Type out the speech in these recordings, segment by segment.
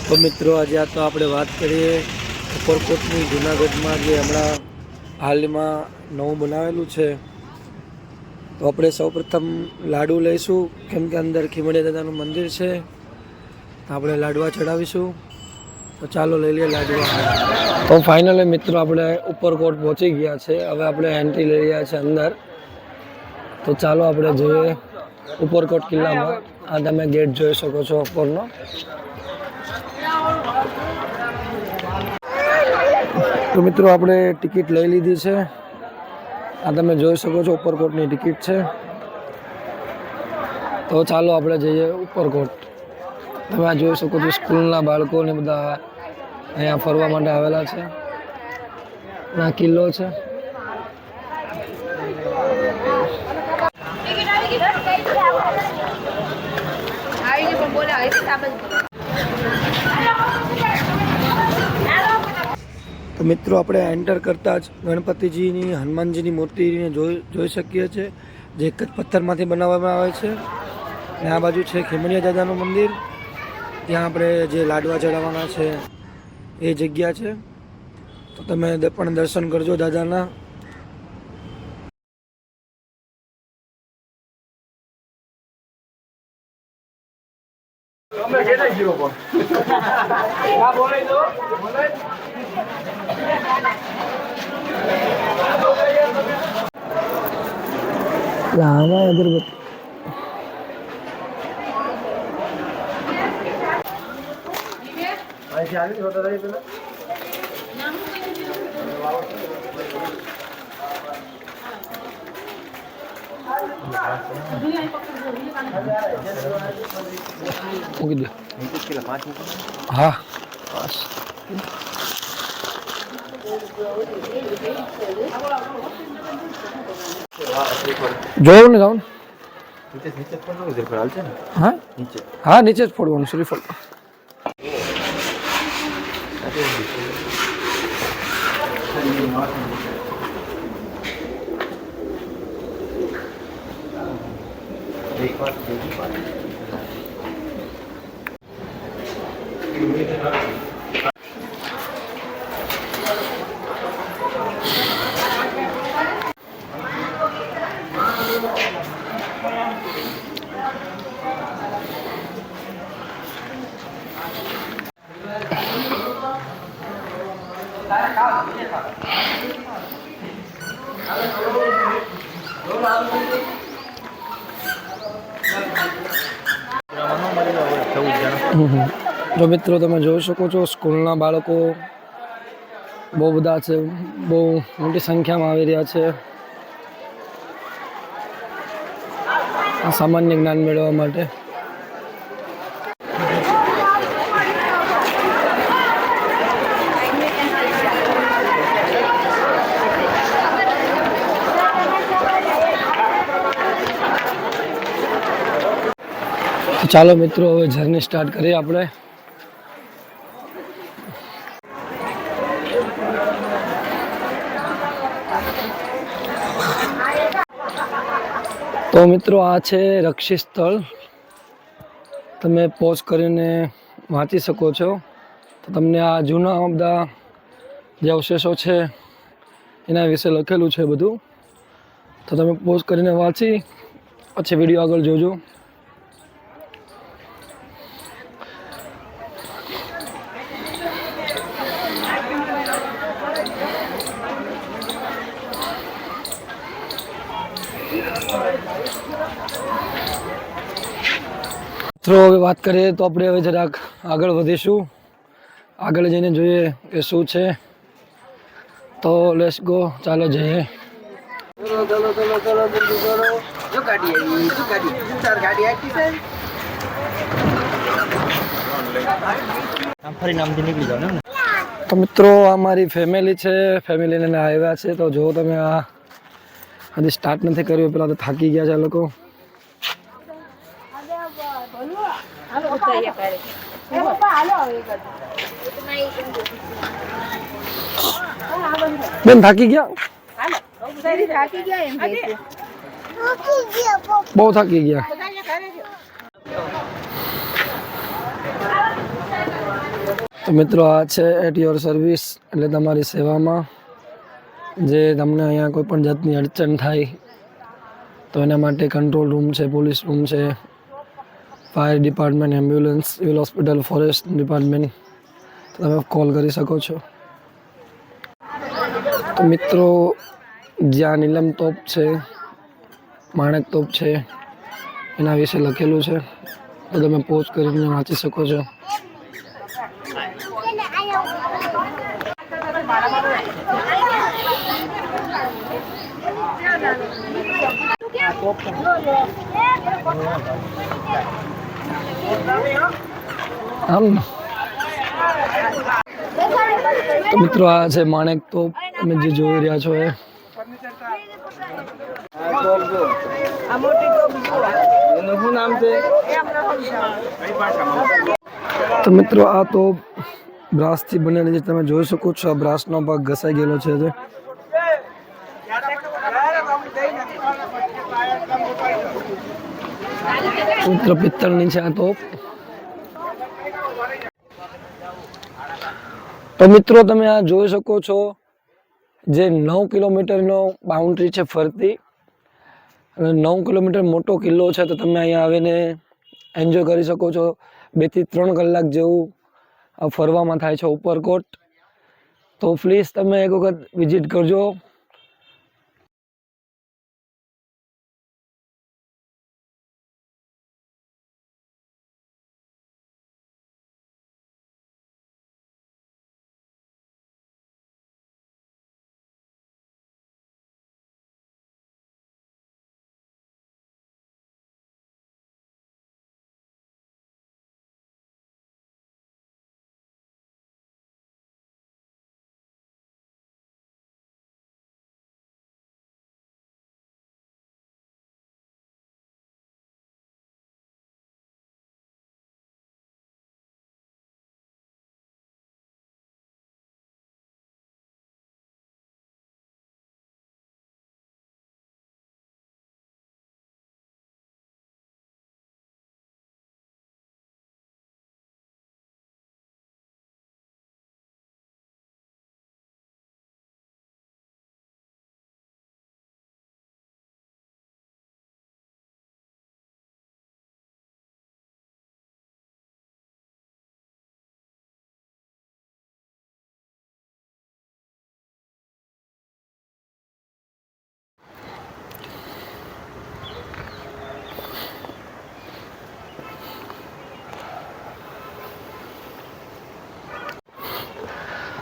તો મિત્રો આજે આ તો આપણે વાત કરીએ ઉપરકોટની જૂનાગઢમાં જે હમણાં હાલમાં નવું બનાવેલું છે. તો આપણે સૌપ્રથમ લાડુ લઈશું, કેમ કે અંદર ખીમડિયા દાદાનું મંદિર છે, તો આપણે લાડવા ચડાવીશું. તો ચાલો લઈ લઈએ લાડવા. તો ફાઇનલી મિત્રો આપણે ઉપરકોટ પહોંચી ગયા છે. હવે આપણે એન્ટ્રી લઈ રહ્યા છે અંદર. તો ચાલો આપણે જોઈએ ઉપરકોટ કિલ્લામાં. આ તમે ગેટ જોઈ શકો છો ઉપરનો. તો મિત્રો આપણે ટિકિટ લઈ લીધી છે. આ તમે જોઈ શકો છો ઉપરકોટની ટિકિટ છે. તો ચાલો આપણે જઈએ ઉપરકોટ. તમે આ જોઈ શકો છો સ્કૂલના બાળકોને બધા અહીંયા ફરવા માટે આવેલા છે. આ કિલ્લો છે. તો મિત્રો આપણે એન્ટર કરતા જ ગણપતિજીની હનુમાનજીની મૂર્તિને જોઈ શકીએ છીએ, જે એક જ પથ્થરમાંથી બનાવવામાં આવે છે. અને આ બાજુ છે ખીમડિયા દાદાનું મંદિર, ત્યાં આપણે જે લાડવા ચડાવવાના છે એ જગ્યા છે. તો તમે પણ દર્શન કરજો દાદાના. અગરબત્તી મૂકી દો. હા જોયું ને જાઉં. હા હા, નીચે જ ફોડવાનું શ્રીફળ. જો મિત્રો તમે જોઈ શકો છો સ્કૂલના બાળકો બહુ બધા છે, બહુ મોટી સંખ્યામાં આવી રહ્યા છે આ સામાન્ય જ્ઞાન મેળવવા માટે. ચાલો મિત્રો હવે જર્ની સ્ટાર્ટ કરીએ આપણે. તો મિત્રો આ છે રક્ષિત સ્થળ. તમે પોઝ કરીને વાંચી શકો છો. તો તમને આ જૂના બધા જે અવશેષો છે એના વિશે લખેલું છે બધું. તો તમે પોઝ કરીને વાંચી પછી વિડીયો આગળ જોજો. મિત્રો હવે વાત કરીએ તો આપણે હવે જરાક આગળ વધીશું. આગળ જઈને જોઈએ કે શું છે. તો લેટ્સ ગો, ચાલો જઈએ. તો મિત્રો આ મારી ફેમિલી છે, ફેમિલીને આવ્યા છે. તો જો તમે આ હજી સ્ટાર્ટ નથી કર્યું, પેલા તો થાકી ગયા છે આ લોકો. બેન થાકી ગયા? બહુ થાકી ગયા. તો મિત્રો આ છે એટ યોર સર્વિસ, એટલે તમારી સેવામાં. જે તમને અહીંયા કોઈ પણ જાતની અડચણ થાય તો એના માટે કંટ્રોલ રૂમ છે, પોલીસ રૂમ છે, fire department, ambulance, civil hospital, forest department, તમે કોલ કરી શકો છો. તો મિત્રો જ્યાં નીલમ તોપ છે, માણેક તોપ છે, એના વિશે લખેલું છે, તો તમે પોઝ કરીને વાંચી શકો છો. તો મિત્રો આ છે માણેક તોપ, તમે જે જોઈ રહ્યા છો એ. તો મિત્રો આ તોપ બ્રાસથી બનેલી છે, તમે જોઈ શકો છો. આ બ્રાસનો ભાગ ઘસાઈ ગયેલો છે. મિત્રો પિત્તળની છે આ તોપ. તો મિત્રો તમે આ જોઈ શકો છો, જે 9 કિલોમીટરનો બાઉન્ડ્રી છે ફરતી, અને 9 કિલોમીટર મોટો કિલ્લો છે. તો તમે અહીંયા આવીને એન્જોય કરી શકો છો. 2 થી 3 કલાક જેવું ફરવામાં થાય છે ઉપરકોટ. તો પ્લીઝ તમે એક વખત વિઝિટ કરજો.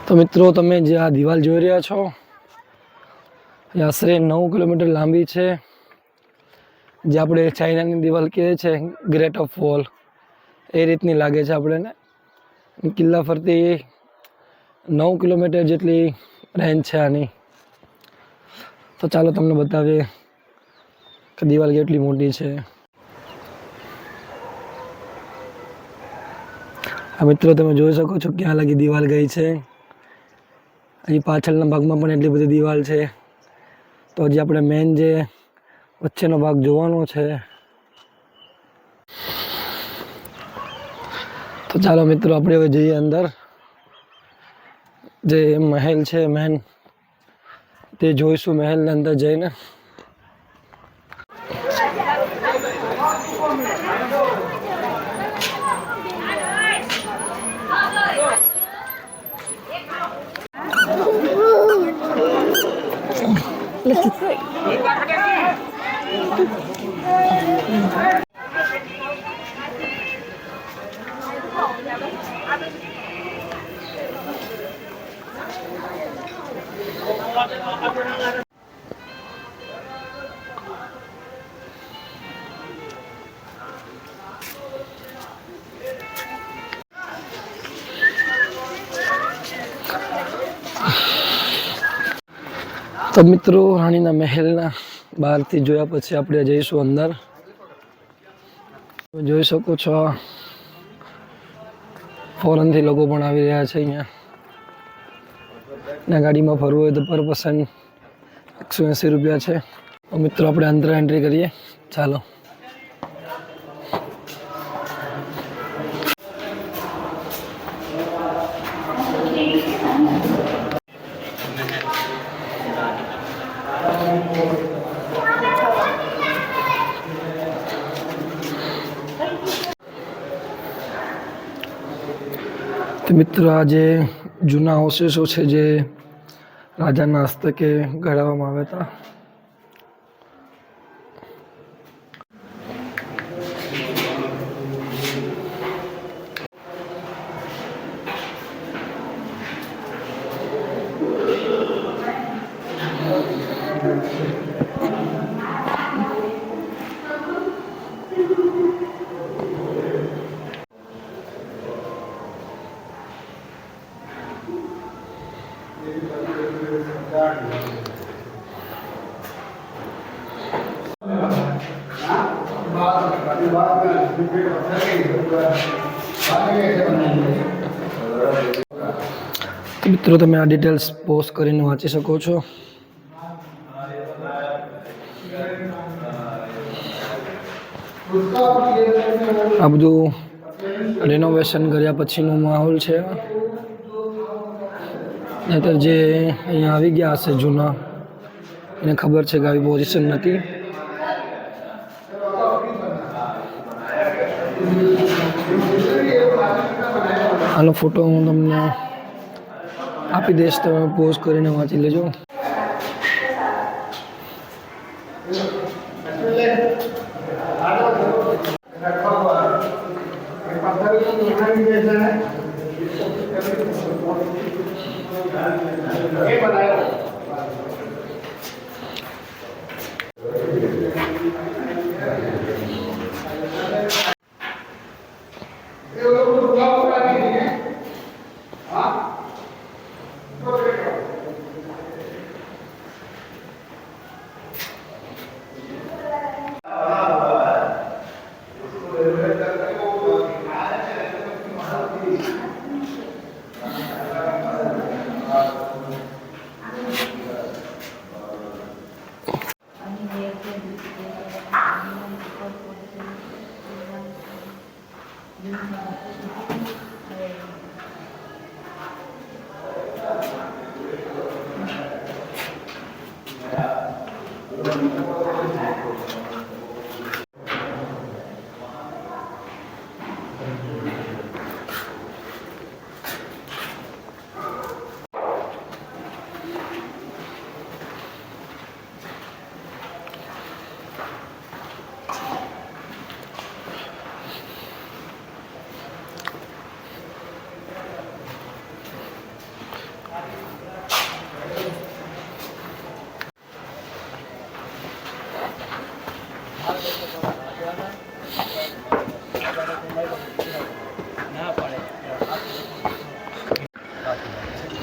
તો મિત્રો તમે જે આ દિવાલ જોઈ રહ્યા છો, એ આશરે 9 કિલોમીટર લાંબી છે. જે આપણે ચાઇનાની દિવાલ કહે છે, ગ્રેટ ઓફ વોલ, એ રીતની લાગે છે આપણને. કિલ્લા ફરતી 9 કિલોમીટર જેટલી રેન્જ છે આની. તો ચાલો તમને બતાવીએ કે દિવાલ કેટલી મોટી છે. આ મિત્રો તમે જોઈ શકો છો ક્યાં લગી દિવાલ ગઈ છે. અહીં પાછળના ભાગમાં પણ એટલી બધી દિવાલ છે. તો હજી આપણે મેન જે વચ્ચેનો ભાગ જોવાનો છે. તો ચાલો મિત્રો આપણે હવે જઈએ અંદર. જે મહેલ છે મેન, તે જોઈશું મહેલની અંદર જઈને. તો મિત્રો રાણીના મહેલના બહારથી જોયા પછી આપણે જઈશું અંદર. જોઈ શકો છો ફોરેનથી લોકો પણ આવી રહ્યા છે અહીંયા. ને ગાડીમાં ફરવું હોય તો પર પર્સન 180 રૂપિયા છે. તો મિત્રો આપણે અંદર એન્ટ્રી કરીએ. ચાલો. તો મિત્રો આ જે જૂના અવશેષો છે જે રાજાના હસ્તકે ઘડાવવામાં આવ્યા હતા. મિત્રો તમે આ ડિટેલ્સ પોઝ કરીને વાંચી શકો છો. આ બધું રિનોવેશન કર્યા પછીનો માહોલ છે. નહીતર જે અહીંયા આવી ગયા હશે જૂના, એને ખબર છે કે આવી પોઝિશન નથી. આનો ફોટો હું તમને આપી દઈશ, તમે પોઝ કરીને વાંચી લેજો.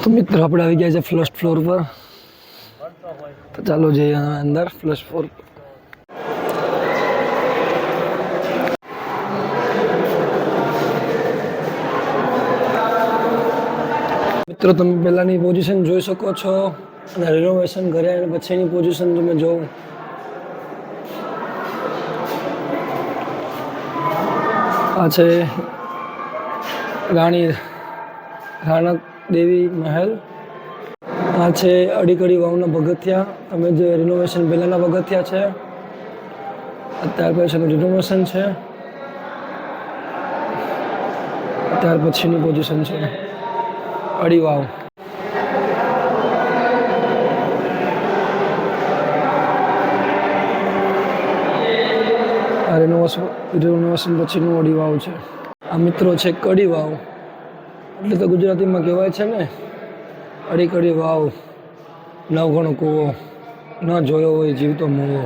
તો મિત્રો આપણે આવી ગયા છે ફર્સ્ટ ફ્લોર પર. તો ચાલો જઈએ અંદર ફર્સ્ટ ફ્લોર. મિત્રો તમે પહેલાંની પોઝિશન જોઈ શકો છો અને રિનોવેશન કર્યા પછીની પોઝિશન તમે જોવો. આ છે રાણી રાણક દેવી મહેલ. આ છે અડીકડી વાવના પગથિયા. તમે જે રિનોવેશન પહેલાંના પગથિયા છે, ત્યાર પછીનું રિનોવેશન છે, ત્યાર પછીની પોઝિશન છે અડી વાવ. આ રિનોવેશન પછીનું અડી વાવ છે. આ મિત્રો છે કડી વાવ. એટલે તો ગુજરાતીમાં કહેવાય છે ને, અડી કડી વાવ નવગણો કૂવો, ન જોયો હોય જીવતો મૂવો.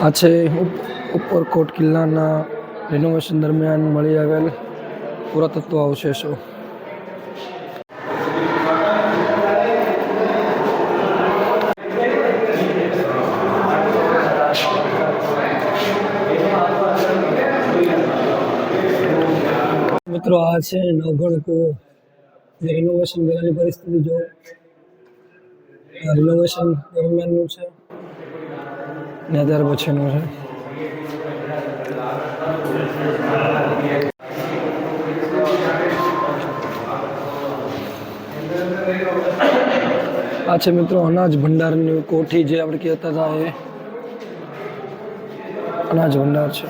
આ છે ઉપરકોટ કિલ્લાના રિનોવેશન દરમિયાન મળી આવેલ પુરાતત્વ અવશેષો. મિત્રો આ છે નવગણ કૂવો. જે રિનોવેશન પહેલાની પરિસ્થિતિ જો રિનોવેશન દરમિયાનનું છે ને ત્યાર પછીનું છે. આ છે મિત્રો અનાજ ભંડારની કોઠી, જે આપણે કહેતા હતા એ અનાજ ભંડાર છે.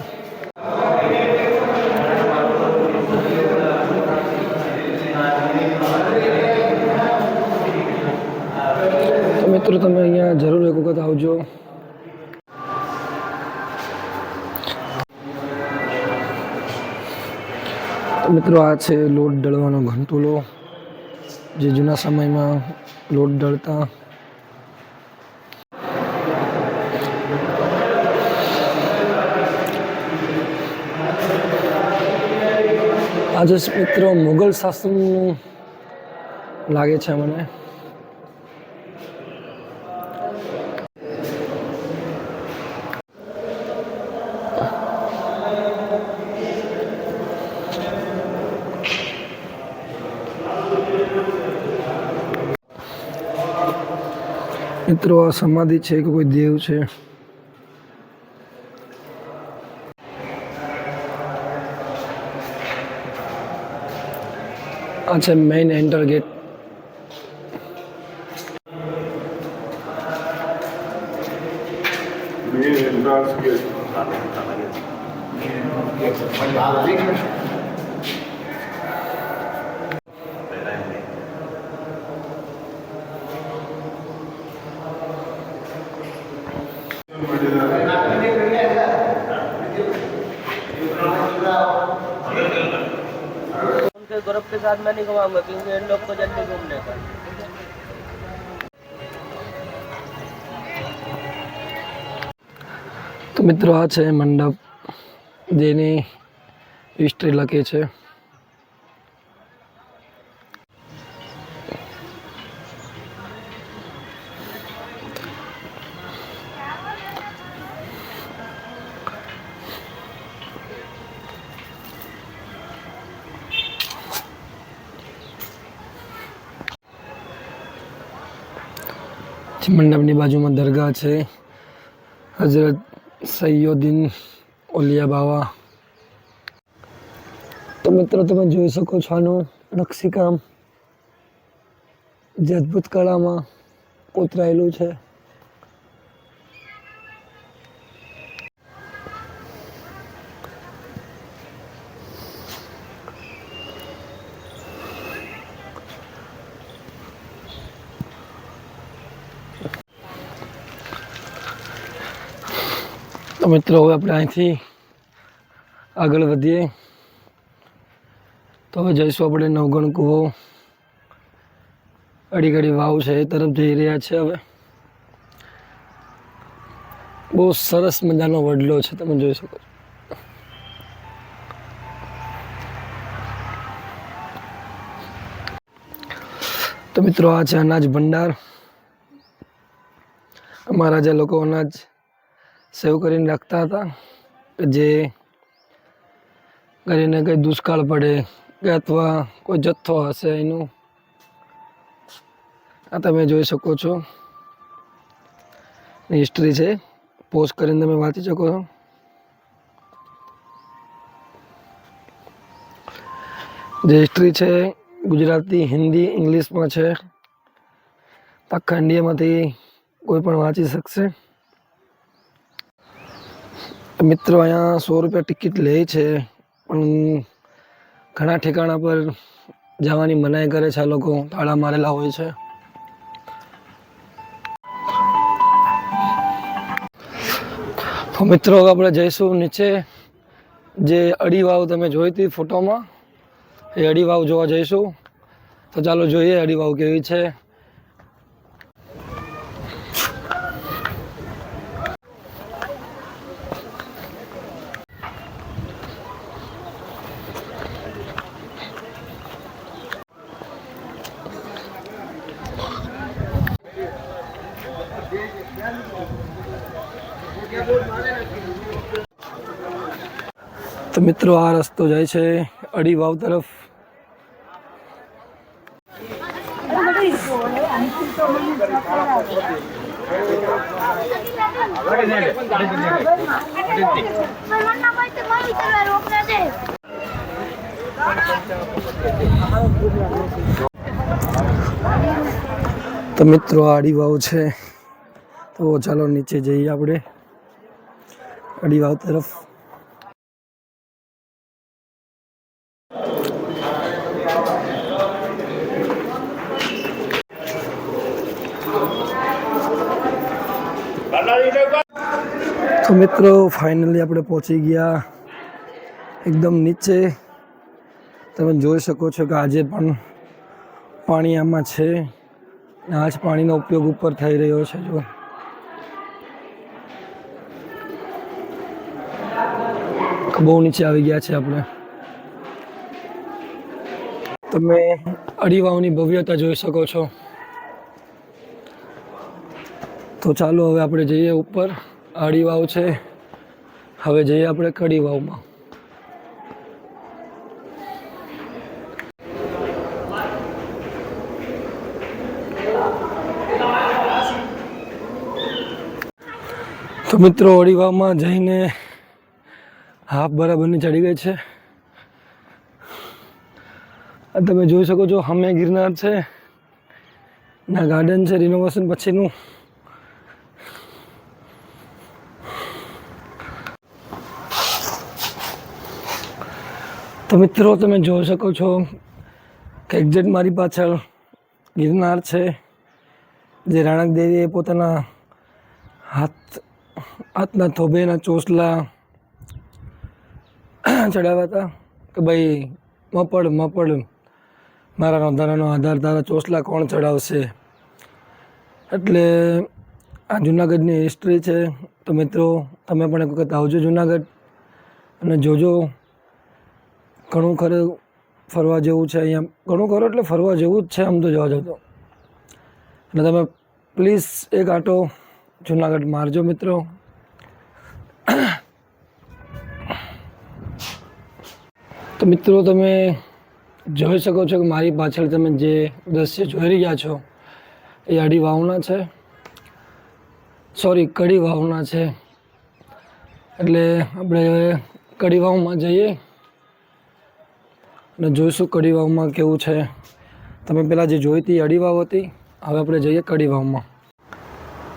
તો મિત્રો તમે અહીંયા જરૂર એક વખત આવજો. તો મિત્રો આ છે લોટ દળવાનો ઘંટુલો, જે જૂના સમયમાં લોટ દળતા. આજે મિત્રો મુઘલ શાસનનું લાગે છે મને. મિત્રો આ સમાધિ છે કે કોઈ દેવ છે? આ છે મેઇન એન્ટર ગેટ. उनके ग्रुप के साथ मैं नहीं घुमाऊंगा क्योंकि इन लोग को जल्दी घूमने का. તો મિત્રો આ છે મંડપ, જેની હિસ્ટ્રી લખી છે. મંડપની બાજુમાં દરગાહ છે, હઝરત સૈયદીન ઓલિયા બાવા. તો મિત્રો તમે જોઈ શકો છો આનું નકશીકામ, જે અદ્ભુત કળામાં કોતરાયેલું છે. તો મિત્રો હવે આપણે અહીંથી આગળ વધીએ. તો હવે જઈશું આપણે નવગણ કૂવો, અડીગડી વાવ છે એ તરફ જઈ રહ્યા છે. હવે બહુ સરસ મજાનો વડલો છે, તમે જોઈ શકો છો. તો મિત્રો આ છે અનાજ ભંડાર. અમારા જે લોકો અનાજ સેવ કરીને રાખતા હતા, જે કરીને કંઈ દુષ્કાળ પડે કે અથવા કોઈ જથ્થો હશે એનું. આ તમે જોઈ શકો છો, હિસ્ટ્રી છે, પોઝ કરીને તમે વાંચી શકો છો. જે હિસ્ટ્રી છે ગુજરાતી, હિન્દી, ઇંગ્લિશમાં છે. આખા ઇન્ડિયામાંથી કોઈ પણ વાંચી શકશે. મિત્રો અહીંયા 100 રૂપિયા ટિકિટ લે છે, પણ ઘણા ઠેકાણા પર જવાની મનાઈ કરે છે. આ લોકો તાળા મારેલા હોય છે. તો મિત્રો આપણે જઈશું નીચે, જે અડી વાવ તમે જોઈ હતી ફોટોમાં, એ અડી વાવ જોવા જઈશું. તો ચાલો જોઈએ અડી વાવ કેવી છે. તો મિત્રો આ રસ્તો જાય છે અડી વાવ તરફ. તો મિત્રો આડી વાવ છે, તો ચાલો નીચે જઈએ આપણે આડી વાવ તરફ. તો મિત્રો ફાઇનલી આપણે પહોંચી ગયા એકદમ નીચે. તમે જોઈ શકો છો કે આજે પણ પાણી આમાં છે, આ જ પાણીનો ઉપયોગ ઉપર થઈ રહ્યો છે. જો બહુ નીચે આવી ગયા છે આપણે. તમે અડી વાવની ભવ્યતા જોઈ શકો છો. તો ચાલો હવે આપણે જઈએ ઉપર. આડી વાવ છે, હવે જઈએ આપણે કડી વાવમાં. તો મિત્રો અડી વાવમાં જઈને હાફ બરાબરની ચડી ગઈ છે. તમે જોઈ શકો છો સામે ગિરનાર છે, ના ગાર્ડન છે રિનોવેશન પછીનું. તો મિત્રો તમે જોઈ શકો છો કે એક્ઝેક્ટ મારી પાછળ ગિરનાર છે, જે રાણક દેવીએ પોતાના હાથના થોભેના ચોસલા ચડાવ્યા હતા કે ભાઈ મપડ મારા નોંધારાનો આધાર તારા ચોસલા કોણ ચડાવશે. એટલે આ જુનાગઢની હિસ્ટ્રી છે. તો મિત્રો તમે પણ એક વખત આવજો જુનાગઢ અને જોજો. ઘણું ખરું ફરવા જેવું છે અહીંયા. ઘણું ખરું એટલે ફરવા જેવું જ છે આમ તો જોવા જાવ તો. અને તમે પ્લીઝ એક આંટો જુનાગઢ મારજો મિત્રો. તો મિત્રો તમે જોઈ શકો છો કે મારી પાછળ તમે જે દ્રશ્ય જોઈ રહ્યા છો એ આડી વાવના છે, સોરી કડી વાવના છે. એટલે આપણે હવે કડી વાવમાં જઈએ અને જોઈશું કડી વાવમાં કેવું છે. તમે પહેલાં જે જોઈ હતી અડી વાવ હતી, હવે આપણે જઈએ કડી વાવમાં.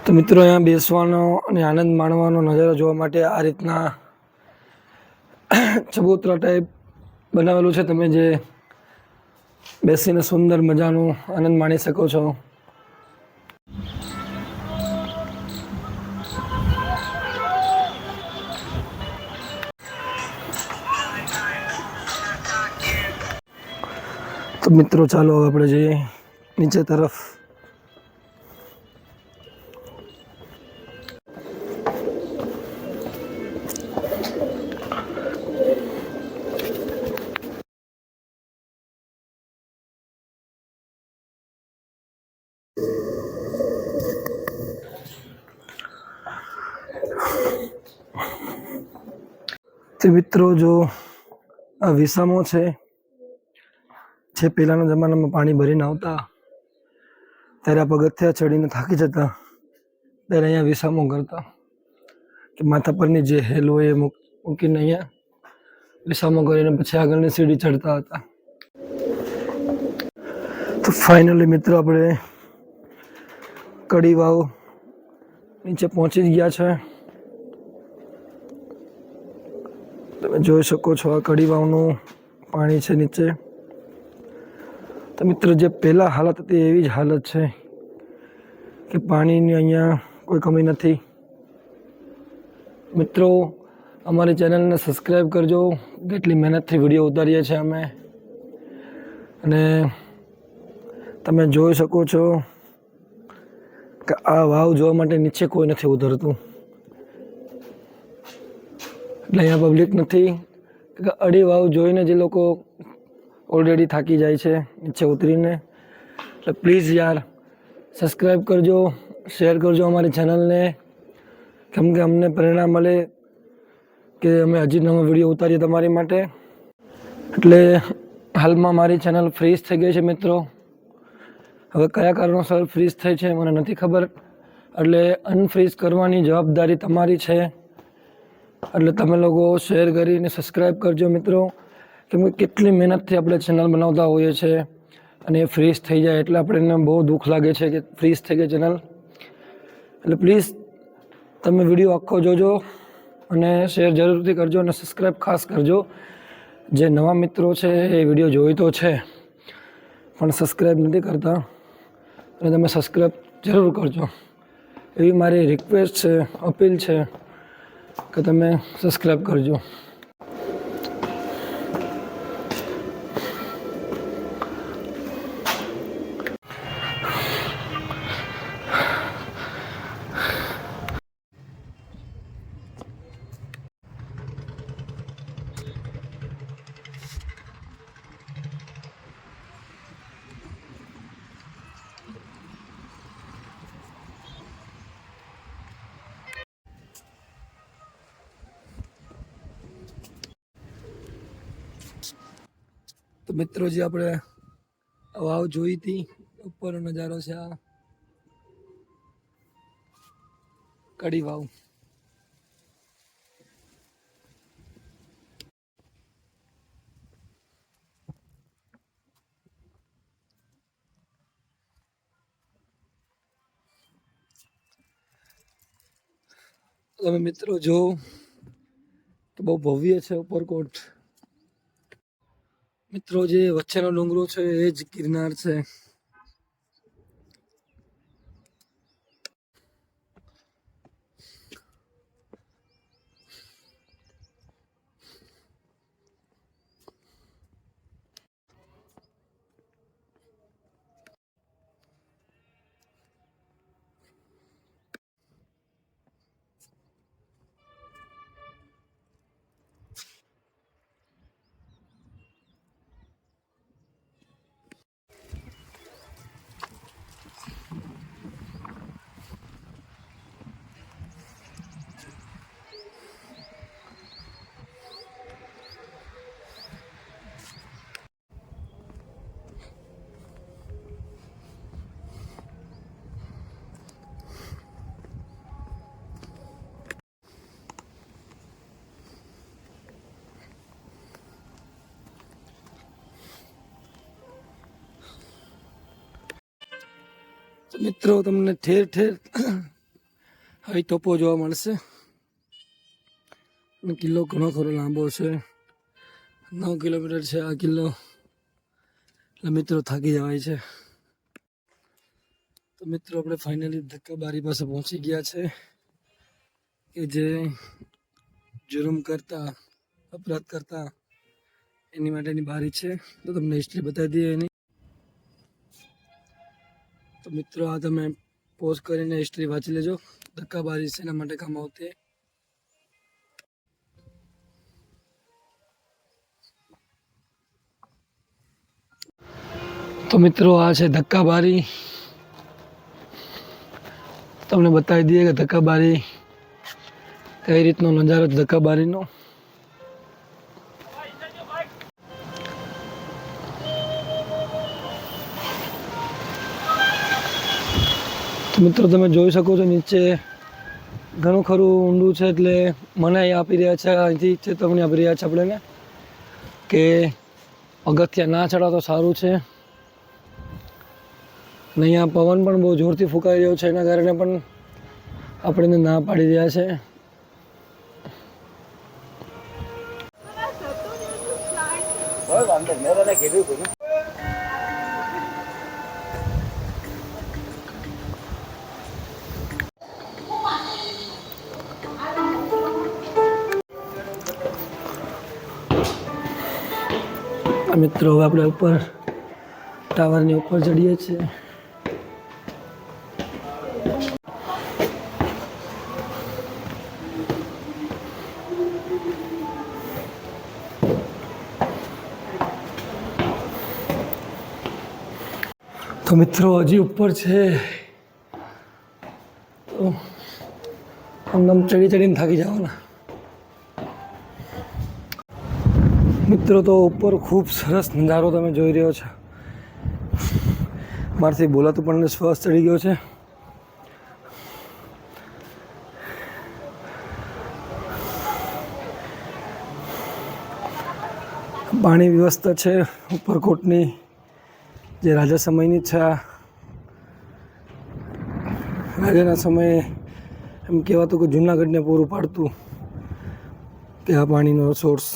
તો મિત્રો અહીંયા બેસવાનો અને આનંદ માણવાનો નજારો જોવા માટે આ રીતના ચબૂતરા ટાઈપ બનાવેલું છે. તમે જે બેસીને સુંદર મજાનો આનંદ માણી શકો છો. તો મિત્રો ચાલો આપણે જઈએ નીચે તરફ. તે મિત્રો જો આ વિસામો છે, જે પહેલાંના જમાનામાં પાણી ભરીને આવતા ત્યારે આ પગથિયા ચડીને થાકી જતા ત્યારે અહીંયા વિસામો કરતા કે માથા પરની જે હેલ હોય એ મૂકીને અહીંયા વિસામો કરીને પછી આગળની સીડી ચડતા હતા. તો ફાઇનલી મિત્રો આપણે કડી વાવ નીચે પહોંચી જ ગયા છે. તમે જોઈ શકો છો આ કડી વાવનું પાણી છે નીચે. તો મિત્રો જે પહેલાં હાલત હતી એવી જ હાલત છે કે પાણીની અહીંયા કોઈ કમી નથી. મિત્રો અમારી ચેનલને સબસ્ક્રાઈબ કરજો. કેટલી મહેનતથી વિડીયો ઉતારીએ છીએ અમે. અને તમે જોઈ શકો છો કે આ વાવ જોવા માટે નીચે કોઈ નથી ઉતરતું. એટલે અહીંયા પબ્લિક નથી. અડી વાવ જોઈને જે લોકો ઓલરેડી થાકી જાય છે નીચે ઉતરીને. એટલે પ્લીઝ યાર સબસ્ક્રાઈબ કરજો, શેર કરજો અમારી ચેનલને, કેમ કે અમને પ્રેરણા મળે કે અમે હજી નવો વિડીયો ઉતારીએ તમારી માટે. એટલે હાલમાં મારી ચેનલ ફ્રીઝ થઈ ગઈ છે મિત્રો. હવે કયા કારણોસર ફ્રીઝ થઈ છે મને નથી ખબર. એટલે અનફ્રીઝ કરવાની જવાબદારી તમારી છે. એટલે તમે લોકો શેર કરીને સબસ્ક્રાઈબ કરજો મિત્રો. કેમ કે કેટલી મહેનતથી આપણે ચેનલ બનાવતા હોઈએ છીએ અને એ ફ્રીઝ થઈ જાય એટલે આપણને બહુ દુઃખ લાગે છે કે ફ્રીઝ થઈ ગઈ ચેનલ. એટલે પ્લીઝ તમે વિડીયો આખો જોજો અને શેર જરૂરથી કરજો અને સબસ્ક્રાઈબ ખાસ કરજો. જે નવા મિત્રો છે એ વિડીયો જોઈ તો છે પણ સબસ્ક્રાઈબ નથી કરતા, અને તમે સબસ્ક્રાઈબ જરૂર કરજો એવી મારી રિક્વેસ્ટ છે, અપીલ છે કે તમે સબસ્ક્રાઈબ કરજો. તો મિત્રો જે આપણે વાવ જોઈ હતી ઉપરનો નજારો છે આ કડી વાવ. તમે મિત્રો જો તો બહુ ભવ્ય છે ઉપરકોટ. મિત્રો જે વચ્ચેનો ડુંગરો છે એ જ ગિરનાર છે. તો મિત્રો તમને ઠેર ઠેર આવી તોપો જોવા મળશે. અને કિલ્લો ઘણો ખરો લાંબો છે, 9 કિલોમીટર છે આ કિલ્લો. એટલે મિત્રો થાકી જવાય છે. તો મિત્રો આપણે ફાઇનલી ધક્કાબારી પાસે પહોંચી ગયા છે કે જે જુર્મ કરતા, અપરાધ કરતા એની માટેની બારી છે. તો તમને હિસ્ટ્રી બતાવી દઈએ એની. તો મિત્રો આ તમે પોઝ કરીને હિસ્ટ્રી વાંચી લેજો. ધક્કાબારી શેના માટે કામ આવતી. તો મિત્રો આ છે ધક્કાબારી. તમને બતાવી દઈએ કે ધક્કાબારી કઈ રીતનો નજારો છે ધક્કાબારીનો. મિત્રો તમે જોઈ શકો છો નીચે ઘણું ખરું ઊંડું છે, એટલે મનાઈ આપી રહ્યા છે, અહીંથી ચેતવણી આપી રહ્યા છે આપણને કે પગથિયા ના ચડાવો તો સારું છે. અને અહીંયા પવન પણ બહુ જોરથી ફૂંકાઈ રહ્યો છે, એના કારણે પણ આપણને ના પાડી રહ્યા છે. મિત્રો હવે આપણે ઉપર ટાવરની ઉપર ચડીએ છીએ. તો મિત્રો હજી ઉપર છે, તો આમ ચડી ચડીને થાકી જવાના. મિત્રો તો ઉપર ખૂબ સરસ નજારો તમે જોઈ રહ્યો છો. મારાથી બોલાતું પણ શ્વાસ ચડી ગયો છે. પાણી વ્યવસ્થા છે ઉપરકોટની જે રાજા સમયની છે. આ રાજાના સમયે એમ કહેવાતું કે જૂનાગઢને પૂરું પાડતું કે આ પાણીનો સોર્સ.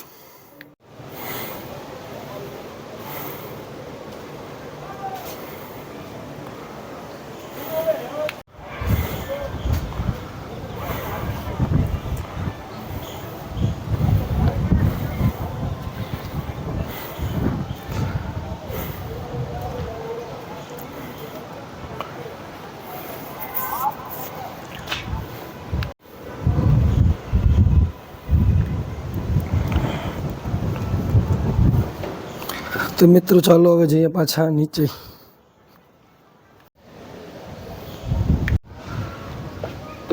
તો મિત્રો ચાલો હવે જઈએ પાછા નીચે.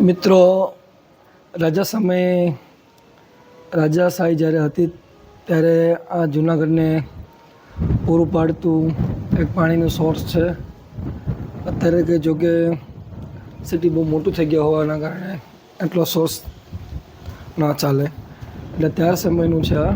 મિત્રો રાજા સમયે રાજાશાહી જ્યારે હતી ત્યારે આ જૂનાગઢને પૂરું પાડતું એક પાણીનું સોર્સ છે. અત્યારે કે જો કે સિટી બહુ મોટું થઈ ગયા હોવાના કારણે એટલો સોર્સ ના ચાલે, એટલે ત્યાર સમયનું છે આ.